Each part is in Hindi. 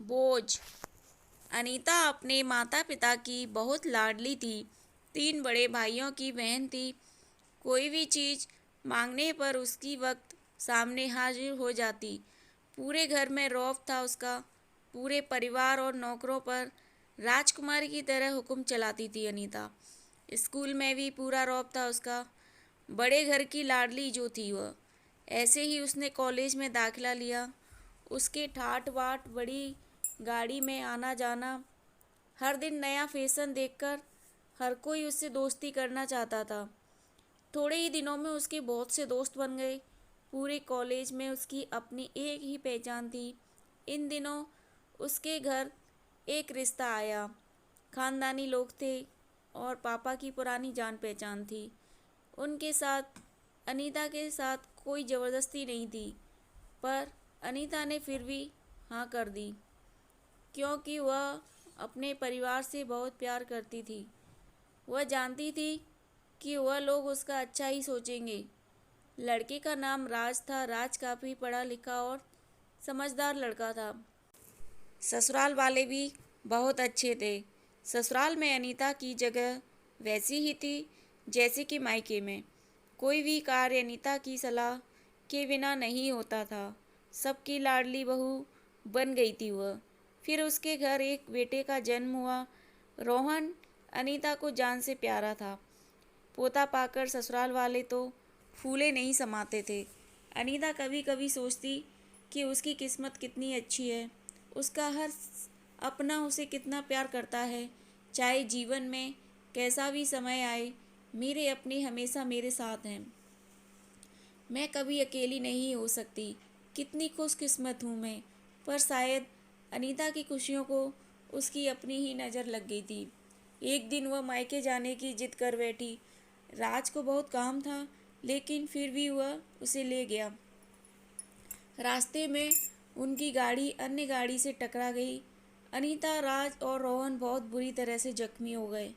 बोझ। अनीता अपने माता पिता की बहुत लाडली थी। 3 बड़े भाइयों की बहन थी। कोई भी चीज़ मांगने पर उसकी वक्त सामने हाजिर हो जाती। पूरे घर में रौब था उसका। पूरे परिवार और नौकरों पर राजकुमारी की तरह हुक्म चलाती थी अनीता। स्कूल में भी पूरा रौब था उसका। बड़े घर की लाडली जो थी वह। ऐसे ही उसने कॉलेज में दाखिला लिया। उसके ठाट बाट बड़ी गाड़ी में आना जाना, हर दिन नया फैशन देखकर हर कोई उससे दोस्ती करना चाहता था। थोड़े ही दिनों में उसके बहुत से दोस्त बन गए। पूरे कॉलेज में उसकी अपनी एक ही पहचान थी। इन दिनों उसके घर एक रिश्ता आया। खानदानी लोग थे और पापा की पुरानी जान पहचान थी। उनके साथ अनीता के साथ कोई ज़बरदस्ती नहीं थी, पर अनीता ने फिर भी हाँ कर दी, क्योंकि वह अपने परिवार से बहुत प्यार करती थी। वह जानती थी कि वह लोग उसका अच्छा ही सोचेंगे। लड़के का नाम राज था। राज काफ़ी पढ़ा लिखा और समझदार लड़का था। ससुराल वाले भी बहुत अच्छे थे। ससुराल में अनीता की जगह वैसी ही थी जैसे कि मायके में। कोई भी कार्य अनीता की सलाह के बिना नहीं होता था। सबकी लाडली बहू बन गई थी वह। फिर उसके घर एक बेटे का जन्म हुआ। रोहन अनीता को जान से प्यारा था। पोता पाकर ससुराल वाले तो फूले नहीं समाते थे। अनीता कभी कभी सोचती कि उसकी किस्मत कितनी अच्छी है। उसका हर अपना उसे कितना प्यार करता है। चाहे जीवन में कैसा भी समय आए, मेरे अपने हमेशा मेरे साथ हैं। मैं कभी अकेली नहीं हो सकती। कितनी खुशकिस्मत हूँ मैं। पर शायद अनीता की खुशियों को उसकी अपनी ही नज़र लग गई थी। एक दिन वह मायके जाने की जिद कर बैठी। राज को बहुत काम था, लेकिन फिर भी वह उसे ले गया। रास्ते में उनकी गाड़ी अन्य गाड़ी से टकरा गई। अनीता, राज और रोहन बहुत बुरी तरह से जख्मी हो गए।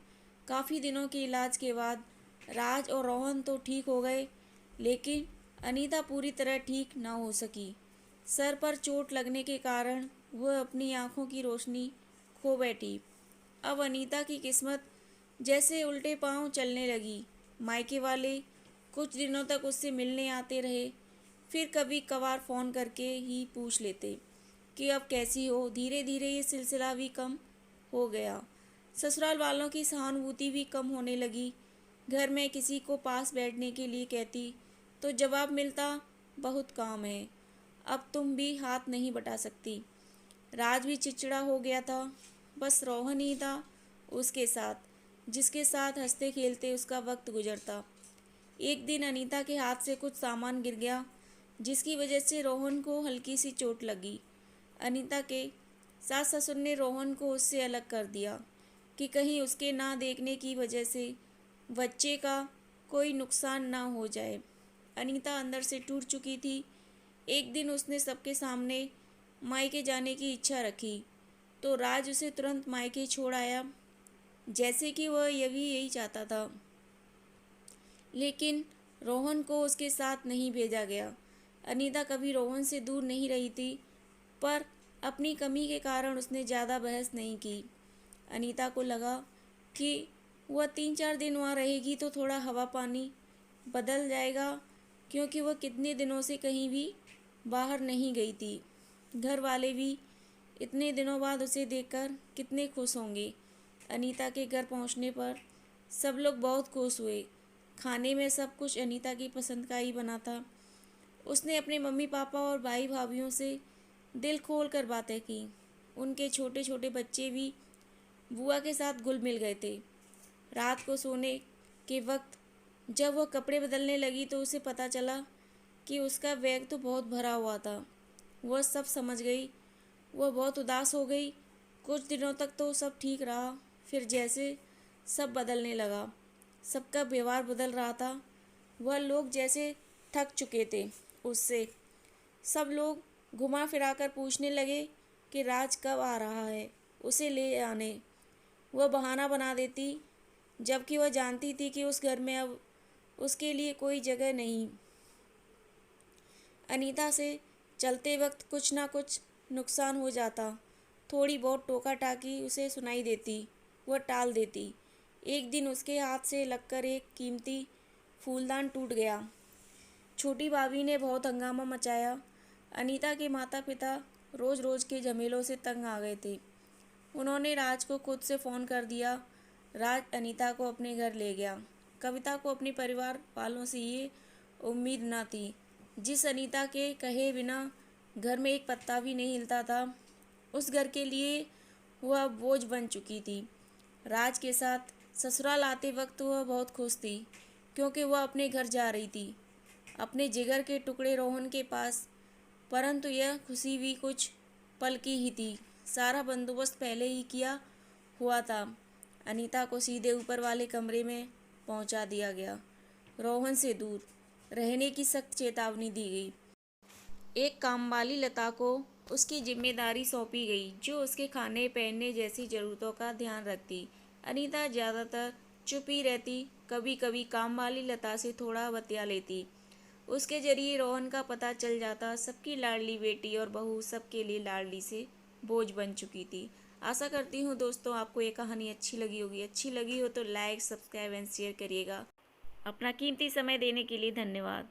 काफ़ी दिनों के इलाज के बाद राज और रोहन तो ठीक हो गए, लेकिन अनीता पूरी तरह ठीक न हो सकी। सर पर चोट लगने के कारण वह अपनी आंखों की रोशनी खो बैठी। अब अनीता की किस्मत जैसे उल्टे पांव चलने लगी। मायके वाले कुछ दिनों तक उससे मिलने आते रहे, फिर कभी कभार फ़ोन करके ही पूछ लेते कि अब कैसी हो। धीरे धीरे ये सिलसिला भी कम हो गया। ससुराल वालों की सहानुभूति भी कम होने लगी। घर में किसी को पास बैठने के लिए कहती तो जवाब मिलता, बहुत काम है, अब तुम भी हाथ नहीं बटा सकती। राज भी चिड़चिड़ा हो गया था। बस रोहन ही था उसके साथ, जिसके साथ हंसते खेलते उसका वक्त गुजरता। एक दिन अनीता के हाथ से कुछ सामान गिर गया, जिसकी वजह से रोहन को हल्की सी चोट लगी। अनीता के सास ससुर ने रोहन को उससे अलग कर दिया कि कहीं उसके ना देखने की वजह से बच्चे का कोई नुकसान ना हो जाए। अनीता अंदर से टूट चुकी थी। एक दिन उसने सबके सामने मायके जाने की इच्छा रखी, तो राज उसे तुरंत मायके छोड़ आया, जैसे कि वह यही चाहता था। लेकिन रोहन को उसके साथ नहीं भेजा गया। अनीता कभी रोहन से दूर नहीं रही थी, पर अपनी कमी के कारण उसने ज़्यादा बहस नहीं की। अनीता को लगा कि वह 3-4 दिन वहाँ रहेगी तो थोड़ा हवा पानी बदल जाएगा, क्योंकि वह कितने दिनों से कहीं भी बाहर नहीं गई थी। घर वाले भी इतने दिनों बाद उसे देखकर कितने खुश होंगे। अनीता के घर पहुंचने पर सब लोग बहुत खुश हुए। खाने में सब कुछ अनीता की पसंद का ही बना था। उसने अपने मम्मी पापा और भाई भाभीियों से दिल खोल कर बातें की। उनके छोटे छोटे बच्चे भी बुआ के साथ घुल मिल गए थे। रात को सोने के वक्त जब वह कपड़े बदलने लगी तो उसे पता चला कि उसका बैग तो बहुत भरा हुआ था। वह सब समझ गई। वह बहुत उदास हो गई। कुछ दिनों तक तो सब ठीक रहा, फिर जैसे सब बदलने लगा। सबका व्यवहार बदल रहा था। वह लोग जैसे थक चुके थे उससे। सब लोग घुमा फिरा कर पूछने लगे कि राज कब आ रहा है उसे ले आने। वह बहाना बना देती, जबकि वह जानती थी कि उस घर में अब उसके लिए कोई जगह नहीं। अनीता से चलते वक्त कुछ ना कुछ नुकसान हो जाता। थोड़ी बहुत टोका टाकी उसे सुनाई देती वह टाल देती। एक दिन उसके हाथ से लगकर एक कीमती फूलदान टूट गया। छोटी भाभी ने बहुत हंगामा मचाया। अनीता के माता पिता रोज रोज के झमेलों से तंग आ गए थे। उन्होंने राज को खुद से फ़ोन कर दिया। राज अनीता को अपने घर ले गया। कविता को अपने परिवार वालों से ये उम्मीद न थी। जिस अनीता के कहे बिना घर में एक पत्ता भी नहीं हिलता था, उस घर के लिए वह बोझ बन चुकी थी। राज के साथ ससुराल आते वक्त वह बहुत खुश थी, क्योंकि वह अपने घर जा रही थी, अपने जिगर के टुकड़े रोहन के पास। परंतु यह खुशी भी कुछ पल की ही थी। सारा बंदोबस्त पहले ही किया हुआ था। अनीता को सीधे ऊपर वाले कमरे में पहुंचा दिया गया। रोहन से दूर रहने की सख्त चेतावनी दी गई। एक कामवाली लता को उसकी जिम्मेदारी सौंपी गई, जो उसके खाने पहनने जैसी ज़रूरतों का ध्यान रखती। अनीता ज़्यादातर चुप ही रहती, कभी कभी कामवाली लता से थोड़ा बतिया लेती। उसके जरिए रोहन का पता चल जाता। सबकी लाडली बेटी और बहू सबके लिए लाडली से बोझ बन चुकी थी। आशा करती हूँ दोस्तों आपको ये कहानी अच्छी लगी होगी। अच्छी लगी हो तो लाइक, सब्सक्राइब एंड शेयर करिएगा। अपना कीमती समय देने के लिए धन्यवाद।